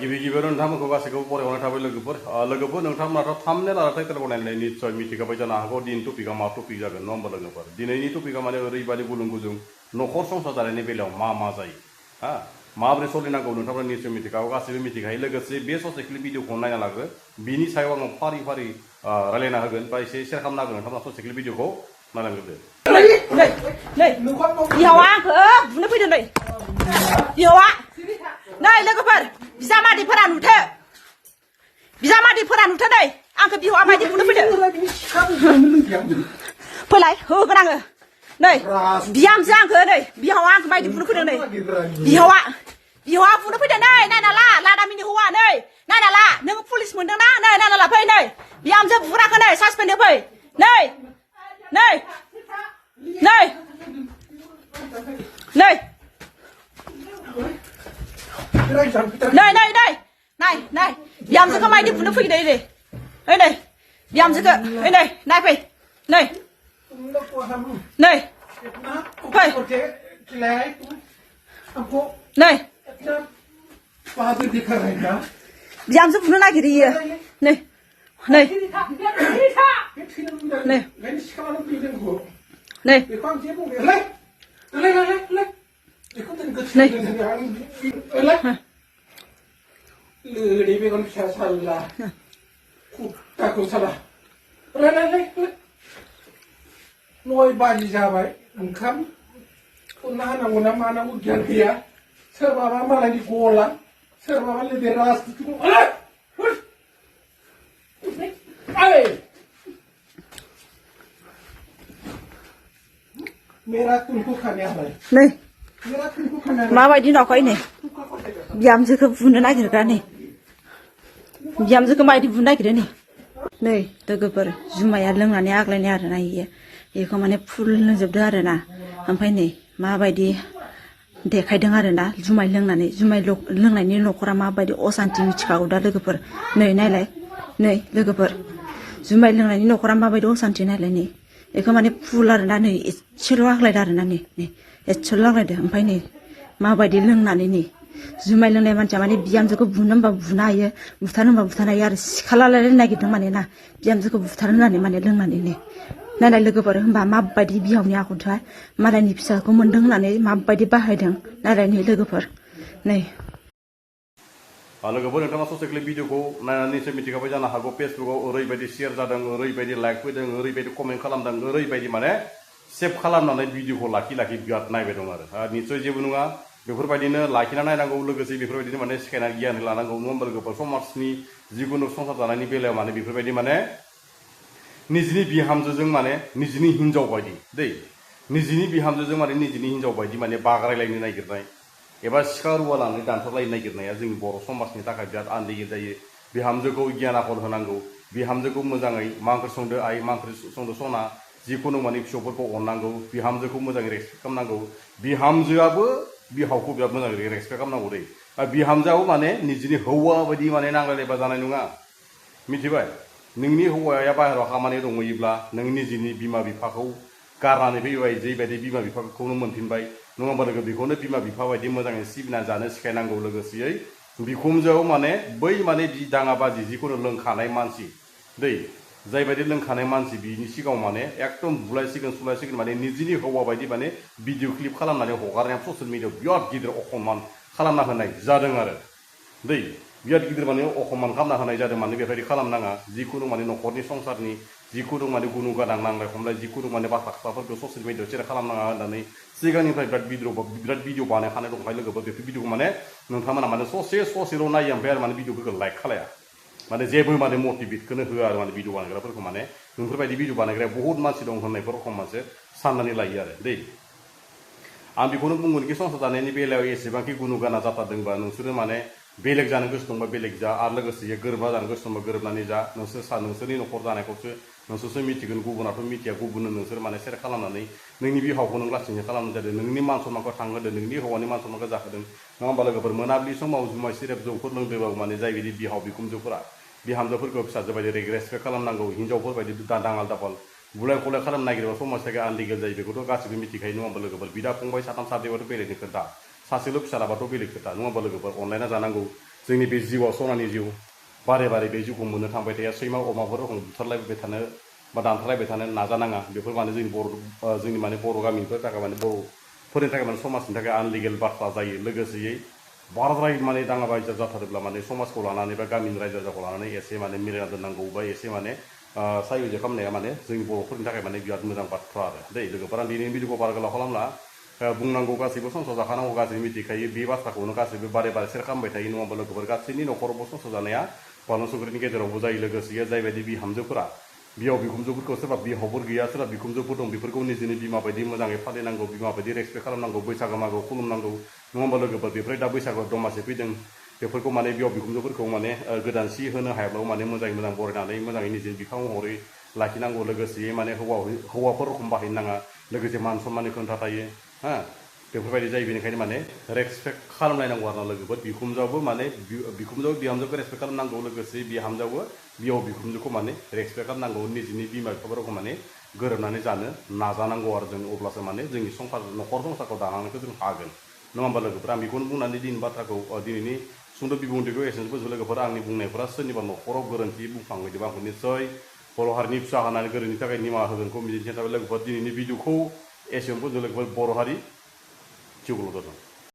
गिबि गिबियावनो नोंथांमोनखौ गासैखौबो बरायहरनाय थाबाय लोगोफोर नोंथांमोनाथ' थाम्बनेल आरो टाइटेलखौ नायनानै निस्सय मिथिखाबाय जानो हागौ दिनै टपिकआ मा टपिक जागोन नङा होमबा लोगोफोर दिनैनि टपिकआ माने ओरैबायदि गुलुं गुजुं न'खर संसार जानायनि बेलायाव मा जायो हा माबोरै सोलिनांगौ नोंथांमोना निस्सय मिथिखागौ गासैबो मिथिखायो लोगोसे बे ससे क्लिप भिडिअखौ नायना लाग्रो बिनि सायाव आङो फारि फारि रायलायना होगोन बा एसे शेयार खालामना होगोन नोंथांमोना ससे क्लिप भिडिअखौ नायलांग्रोदो बिहावा आंखौ बुनो फैदों नै बिहावा नै लोगोफोर बिजामादैफोरा नुथो नै आंखौ बिहावा बायदि बुनो फैदों फैलाय होगोन आङो नै बिहामजो आंखौ नै बिहावा आंखौ बायदि बुनो फैदों नै बिहावा बुनो फैदों नै नायना ला लादामिनि हौवा नै नायना ला नों पुलिस मोनदोंना नै नायना ला फै नै बिहामजो बुग्राखौ नै सासपेन्ड फै नै नै नै नै नै बिहामजोखौ मायदि बुनो फैदों नै नै बिहामजोखौ नै नायफै नै नै फै नै बिहामजो बुनो नागिरो इयो नै नै नै नै Lưỡi với con xà xà là ta cũng xà là lấy nuôi bà gì ra vậy đừng khắm con na nào con nam na con kia kia sợ bà mà lại đi cô lắm sợ bà lại đi ras ơi मेरा तुमको खाने आ रहा है नहीं मेरा तुमको खाने आ रहा है माबायदि नाखौ नै बिहामजोखौ बुनो नागिरग्रा नै बिहामजोखौ मायदि बुनो नागिरो नै लोगोफोर जुमाया लोंनानै आग्लायनाय आरोना इयो बेखौ माने फुल लोंजोबदो आरोना ओमफ्राय नै माबायदि देखायदों आरोना जुमाय लोंनानै जुमाय लोंनायनि न'खरा माबायदि असान्ति मिथिखागौ दा लोगोफोर नै नायलाय नै लोगोफोर जुमाय लोंनायनि न'खरा माबायदि असान्ति नायलाय नै बेखौ माने फुल आरोना नै एसेल' आग्लायदो आरोना नै एसेल' आग्लायदो ओमफ्राय नै माबायदि लोंनानै नै जुमाय लोंनाय मानसिया माने बिहामजोखौ बुनो होनबा बुनो हायो बुथारनो होनबा बुथारनो हायो आरो सिखालालायनो नागिरदों माने ना बिहामजोखौ बुथारनो होननानै माने लोंनानै नै नायलाय लोगोफोर होनबा माबायदि बिहावनि आखुथाय मालायनि फिसाखौ मोनदों होननानै माबायदि बाहायदों नायलाय नै लोगोफोर नै लोगोफोर नोंथाङा ससे क्लिप भिडिअखौ नायनानै निस्सय मिथिखाबाय जानो हागौ फेसबुकाव ओरैबायदि शेयार जादों ओरैबायदि लाइक फैदों ओरैबायदि कमेन्ट खालामदों ओरैबायदि माने सेभ खालामनानै भिडिअखौ लाखि बिराद नायबाय दं आरो निस्सय जेबो नङा बेफोरबायदिनो लाखिना नायनांगौ लोगोसे बेफोरबायदिनो माने सिखायनानै गियान लानांगौ नङा होमबा लोगोफोर समाजनि जिकुनु संसार जानायनि बेलायाव माने बेफोरबायदि माने निजिनि बिहामजोजों माने निजिनि हिनजाव बायदि दै निजिनि बिहामजोजों माने निजिनि हिनजाव बायदि माने बाग्रायलायनो नागिरनाय एबा सिखा रुवा लानानै दानथारलायनो नागिरनाया जोंनि बर' समाजनि थाखाय बिराद आन्दायनाय जायो बिहामजोखौ गियान आखल होनांगौ बिहामजोखौ मोजाङै मा ओंख्रि संदो आइ मा ओंख्रि संदो सना जिकुनु माने फिसौफोरखौ अननांगौ बिहामजोखौ मोजाङै रेसपेक्ट खालामनांगौ बिहामजोआबो बिहावखौ बिराद मोजाङै रेसपेक्ट खालामनांगौ दै बिहामजोआबो माने निजिनि हौवा बायदि माने नांलायलायबा जानाय नङा मिथिबाय नोंनि हौवाया बाहेरायाव खामानि दंहैयोब्ला नों निजिनि बिमा बिफाखौ गारनानै फैबाय जेबायदि बिमा बिफाखौनो मोनफिनबाय नङा होमबा लोगो बेखौनो बिमा बिफा बायदि मोजाङै सिबिनानै जानो सिखायनांगौ लोगोसेयै बिखुनजोआव माने बै माने बि दाङाबाजि जिखुनु लोंखानाय मानसि दै जायबायदि लोंखानाय मानसि बिनि सिगाङाव माने एकदम बुलायसिगोन सुलायसिगोन माने निजिनि हौवा बायदि माने भिडिअ क्लिप खालामनानै हगारनाया ससियेल मिडियायाव बिराद गिदिर अखमान खालामना होनाय जादों आरो दै बिराद गिदिर माने अखमान खालामना होनाय जादों माने बेबायदि खालामनाङा जिकुनु माने न'खरनि संसारनि जिकुनु माने गुनु गादां नांलाय खमलाय जिकुनु माने बाथ्रा खोथाफोरखौ ससियेल मिडियायाव शेयार खालामनाङा होननानै सिगांनिफ्राय बिराद भिडिअ बानायखानाय दंखायो लोगोफोर बेफोर भिडिअखौ माने नोंथांमोना माने ससेल' नायो ओमफ्राय आरो माने भिडिअफोरखौ लाइक खालाया माने जेबो माने मटिभेटखौनो होआ आरो माने भिडिअ बानायग्राफोरखौ माने नोंफोरबायदि भिडिअ बानायग्राया बहुत मानसि दं होननायफोर रखम मोनसे साननानै लायो आरो दै आं बेखौनो बुंगोन कि संसार जानायनि बेलायाव एसेबांखि गुनु गाना जाथारदोंबा नोंसोरो माने बेलेग जानो गोसो दंबा बेलेग जा आरो लोगोसे गोरोबा जानो गोसो दंबा गोरोबनानै जा नोंसोरनि न'खर जानायखौसो नोंसोरसो मिथिगोन गुबुनाथ' मिथिया गुबुननो नोंसोर माने शेयार खालामनानै नोंनि बिहावखौ नों लासिंसिं खालामनाय जादों नोंनि मान सन्मानखौ थांहोदों नोंनि हौवानि मान सन्मानखौ जाहोदों नङा होमबा लोगोफोर मोनाबिलि समाव जुमाय सेरेब जौफोर लोंदोंबाबो माने जायबायदि बिहाव बिखुनजोफोरा बिहामजोफोरखौ फिसाजो बायदि रेसपेक्ट खालामनांगौ हिनजावफोर बायदि दाङाल दाफाल बुलाय खुलाय खालामनो नागिरबा समाजनि आन्दिगेल जायो बेखौथ' गासिबो मिथिखायो नङा होमबा लोगोफोर बिदा फंबाय साथाम साब्रैबाथ' बेलेगनि खोथा सासेल' फिसालाबाथ' बेलेग खोथा नङा होमबा लोगोफोर अनलायना जानांगौ जोंनि बे जिउआव सनानि जिउ बारे बारे बे जिउखौ मोननो थांबाय थाया सैमा अमाफोर रखम बुथारलायबाय थानो बा दानथारलायबाय थानो नाजानाङा बेफोर माने जोंनि माने बर' गामिफोरनि थाखाय माने बर'फोरनि थाखाय माने समाजनि थाखाय आनलिगेल बाथ्रा जायो लोगोसेयै बाराद्राय माने दाङाबाजि जाथारोब्ला माने समाजखौ लानानै बा गामिनि रायजो राजाखौ लानानै एसे माने मिलायना दोननांगौ बा एसे माने सायज खालामनाया माने जोंनि बर'फोरनि थाखाय माने बिराद मोजां बाथ्रा आरो दै लोगोफोरा दिनैनि भिडिअखौ बारा गोलाव खालामला बुंनांगौ गासैबो संसार जाखानांगौ गासैबो मिथिखायो बे बाथ्राखौनो गासैबो बारे बारे सेयार खालामबाय थायो नङा होमबा लोगोफोर गासैनि न'खरावबो संसार जानाया बानलु संख्रिनि गेजेरावबो जायो लोगोसे जायबायदि बिहामजोफोरा बिहाव बिखुनजोफोरखौ सोरबा बिहावफोर गैया सोरबा बिखुनजोफोर दं बेफोरखौ निजेनि बिमा बायदि मोजाङै फालिनांगौ बिमा बायदि रेसपेक्ट खालामनांगौ बैसागो मागो खुलुमनांगौ नङा होमबा लोगोफोर बेफोर दा बैसागो दमासि फैदों बेफोरखौ माने बिहाव बिखुनजोफोरखौ माने गोदान सि होनो हायाब्लाबो माने मोजाङै मोजां बरायनानै मोजाङै निजेनि बिफां महरै लाखिनांगौ लोगोसे माने हौवाफोर रखम बाहायनो नाङा लोगोसे मान सनमाननि खोथा थायो हा बेफोरबायदि जायो बेनिखायनो माने रेसपेक्ट खालामलायनांगौ आरो ना लोगोफोर बिखुनजोआबो माने बिखुनजोआबो बिहामजोखौ रेसपेक्ट खालामनांगौ लोगोसे बिहामजोआबो बिहाव बिखुनजोखौ माने रेसपेक्ट खालामनांगौ निजिनि बिमा बिफाफोरखौ माने गोरोबनानै जानो नाजानांगौ आरो जों अब्लासो माने जोंनि न'खर संसारखौ दालांनायखौ जों हागोन नङा होमबा लोगोफोर आं बेखौनो बुंनानै दिनैनि बाथ्राखौ दिनैनि सुंद' बिबुंथिखौ एसेनोसै बोजों लोगोफोर आंनि बुंनायफोरा सोरनिबा न'खराव गोरोन्थि बुंफ्लांबायदोंबा आंखौ निस्सय बर' हारिनि फिसा होनानै गोरोन्थिनि थाखाय निमाहा होगोनखौ मिजिंथिनाय थाबाय लोगोफोर दिनैनि भिडिअखौ एसेयावनो बोजों लोगोफोर बर' हारि जिउखौ